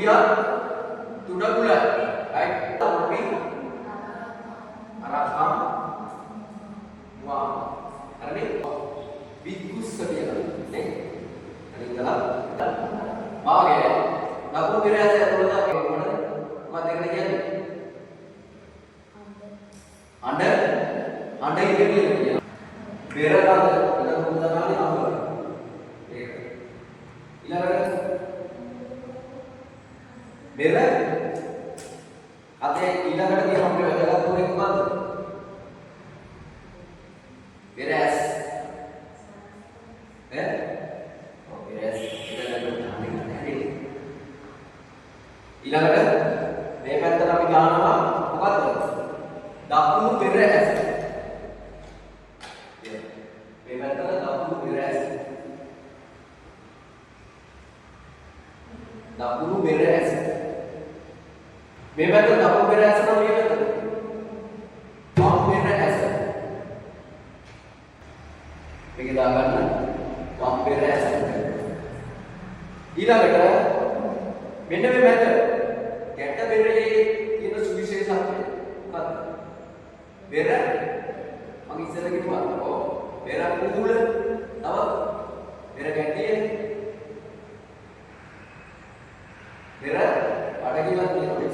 rupiah 3 bulan. Right? Tapi arahkan uang. Karena ini bigus sedia. Nih, ini dalam. Oke. Aku kira saya dulu lagi mana? Mati kerja ni. Anda ini dia. Berat ada. Kita menggunakan ini apa? Ilaran. Berat. Ate ilaran dia हमने बदला तो एक बात. Beres. Oh beres. Kita dah berhenti hari. Ilaran. මේ පැත්තට අපි ගන්නවා මොකද්ද? දකුණු පෙර ඇස. මේ පැත්තට දකුණු පෙර ඇස. දකුණු පෙර ඇස. මේ පැත්තට දකුණු පෙර ඇස නම් මේ පැත්තට වම් පෙර ඇස. මේක දාගන්න වම් පෙර ඇස. ඊළඟට මෙන්න මේ පැත්ත ගැට බෙරේ තියෙන සුවිශේෂත්වය මොකක්ද? බෙර මම ඉස්සෙල්ලා කිව්වා. ඔව්. බෙර කුඩුල තව බෙර ගැටිය. බෙර අඩගිලා තියෙනවා.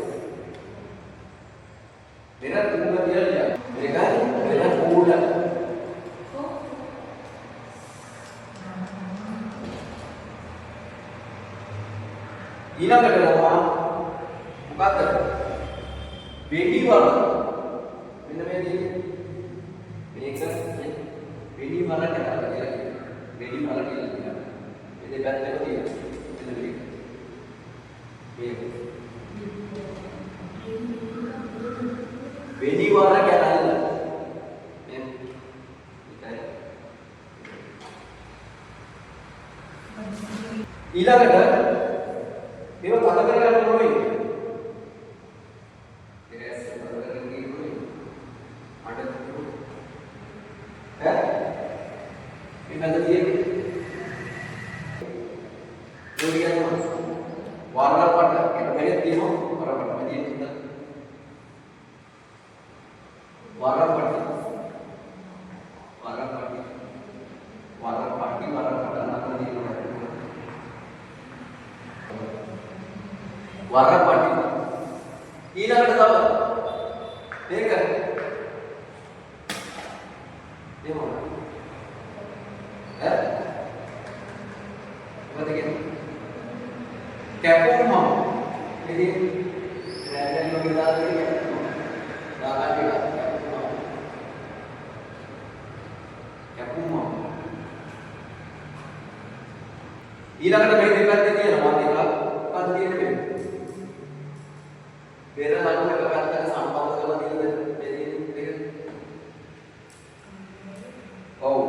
බෙර තුන කියලා මේකයි බෙර කුඩුල. ඊළඟට ගමා මොකක්ද? වෙඩි වල මෙන්න මේ මේක වෙඩි වල කියලා වෙඩි වල කියලා මේ දෙපැත්තක තියෙනවා මෙන්න මේක වෙඩි වල කියලා ඊළඟට මේව පද කරගන්න ඕනේ. warna ඊළඟට තව මේක දෙමොන මොකද කියන්නේ කැපුම් ඉතින් රැඳෙන්න ලෝකේ දාලා කැපුම් ඊළඟට මේ දෙපැත්තේ තියෙනවා දෙකක් මොකක්ද කියන්නේ පෙර ලකුණු එක පැත්තට සම්බන්ධ කරලා තියෙන දෙක. ඔව්.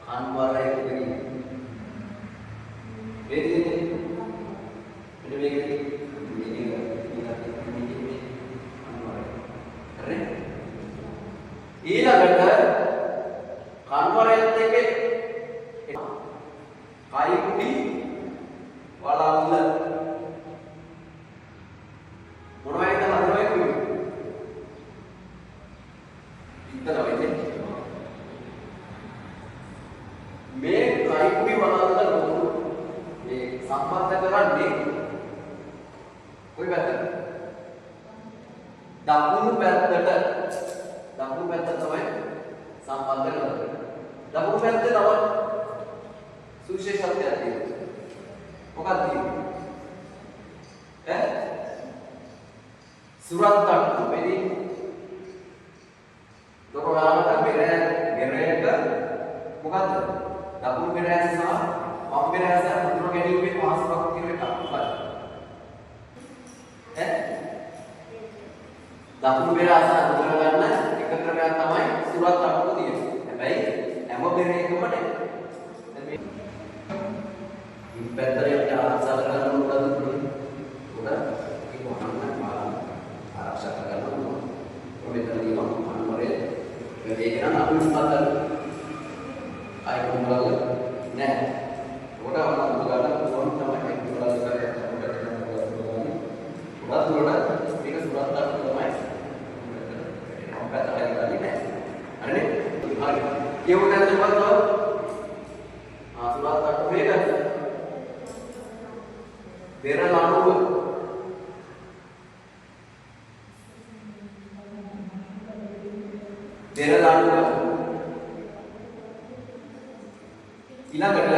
කන්වර එක දෙන්නේ. මේ දෙන්නේ. මෙන්න මේක ඊළඟට කන්වරයත් එක්ක කයි කුටි වලල්ල මොනවයිද හදනවා කියන්නේ? ඉතල වෙන්නේ. මේ කයිකුටි වලල්ල මේ සම්බන්ධ කරන්නේ කොයි පැත්තටද? දකුණු පැත්තට තමයි සම්බන්ධ කරන්නේ. දකුණු පැත්තේ තව සුවිශේෂත්වයක් තියෙනවා. මොකක්ද තියෙන්නේ? surat taktu ini dorongan beret bukan dapur beres sama mau beres untuk jadi lebih masuk waktu kita bukan dapur beres dorongan ikat kerja tamai surat taktu dia baik emang beres kemana inventory yang kita laksanakan bukan ඒක නම් අපි උත්පත් අය කොහොමද නෑ. ඔකට වුණා ගන්න ඕන තමයි. සුරත් අටු මේක. බෙරළ අණුව. බෙරළ අණුව. ඊළඟට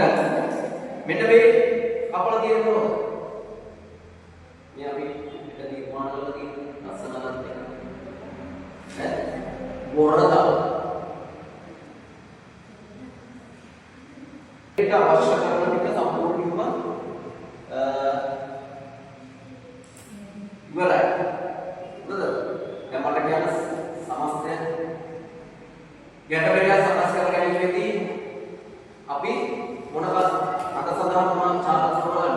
මෙන්න මේ කපලා තියෙන මොනවද? මේ අපි එක නිර්මාණ කරලා තියෙන ලස්සනවත් ඈ වරද ඒක අවශ්‍ය කරන ටික සම්පූර්ණයෙන්ම ඉවරයි. නේද? දැන් මට කියන්න සමස්තය ගැටබෙරිය සකස් කර ගැනීමේදී අපි මොනවද අත සඳහන් වන ඡාප සමගන්න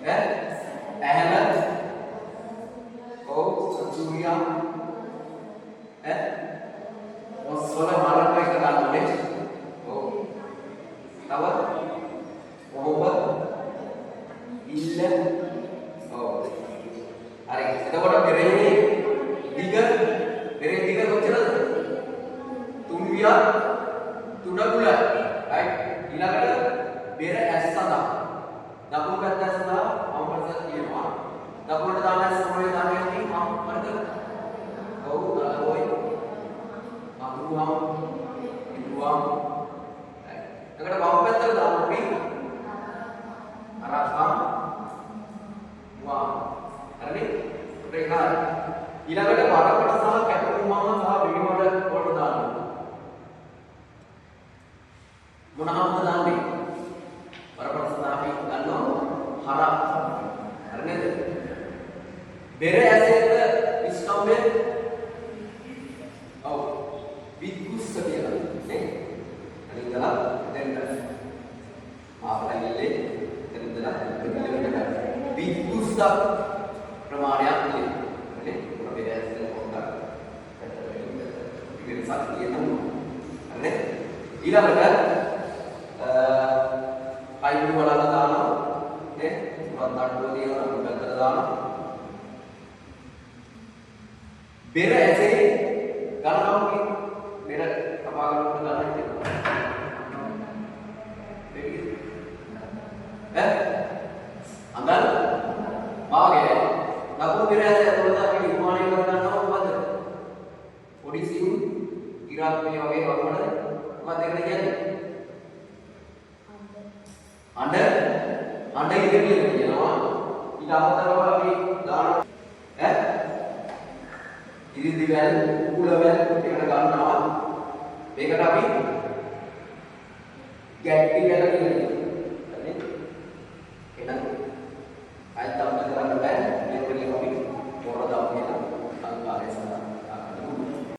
ඈ ඇහැල ඔව් සුරියා ඈ ඔස්සල මාරක එක ගන්න ඕනේ. ඔව් තව ඔබ ඉල්ල ඔව් හරි. එතකොට පෙරේ දිග කොච්චරද? තුන්වියා තුඩගුල right. ඊළඟට බෙර ඇස් සඳහා දකුණු පැත්ත ඇස් සඳහා වම් පැත්ත තියෙනවා. දකුණට දාන ඇස් මොලේ දාන යන්නේ වම් පැත්ත. ඔව් ඔය අනුවම් ඉදුවම් right. එතකොට වම් පැත්තට දාන්න අපි අරහම් වම් හරිනේ. ඒක ඊළඟට වරකට සහ කැපුම් මම සහ විවිධ වලට දාන්න. මොනවාද දාන්නේ? වරකට සහ අපි ගන්නවා හරක්. හරි නේද? බෙර ඇසෙත් ස්තම්භය ඔව් විද්ගුස්ස කියලා නේ. හරිදලා දැන් ආපතයිලේ හරිදලා විද්ගුස්ස ප්‍රමාණයක් තියෙනවා. හරිනේ? බෙර ඇසෙත් පොඩ්ඩක් ඉතින් සත්‍යය නෝ. හරිනේ? ඊළඟට පයිප් වලලා දානවා නේ සුරත් අටුව දිනන පැත්තට දානවා. බෙර ඇසේ ගණනාවක් බෙර කපා ගන්නකොට ගණන් තියෙනවා. අඟල් වාගේ දකුණු බෙර ඇසේ ඇතුළත අපි නිර්මාණය කර ගන්නවා මොකද්ද? පොඩි සිව් ඉරක් මේ වගේ වගමන මොකක්ද ඒකට කියන්නේ? අඬ ඉදිරියට කියනවා. ඊට අමතරව අපි දාන ඈ ඉදිරි වැල් කුල වැල් එකට ගන්නවා. මේකට අපි ගැට්ටි වැල් කියලා කියනවා.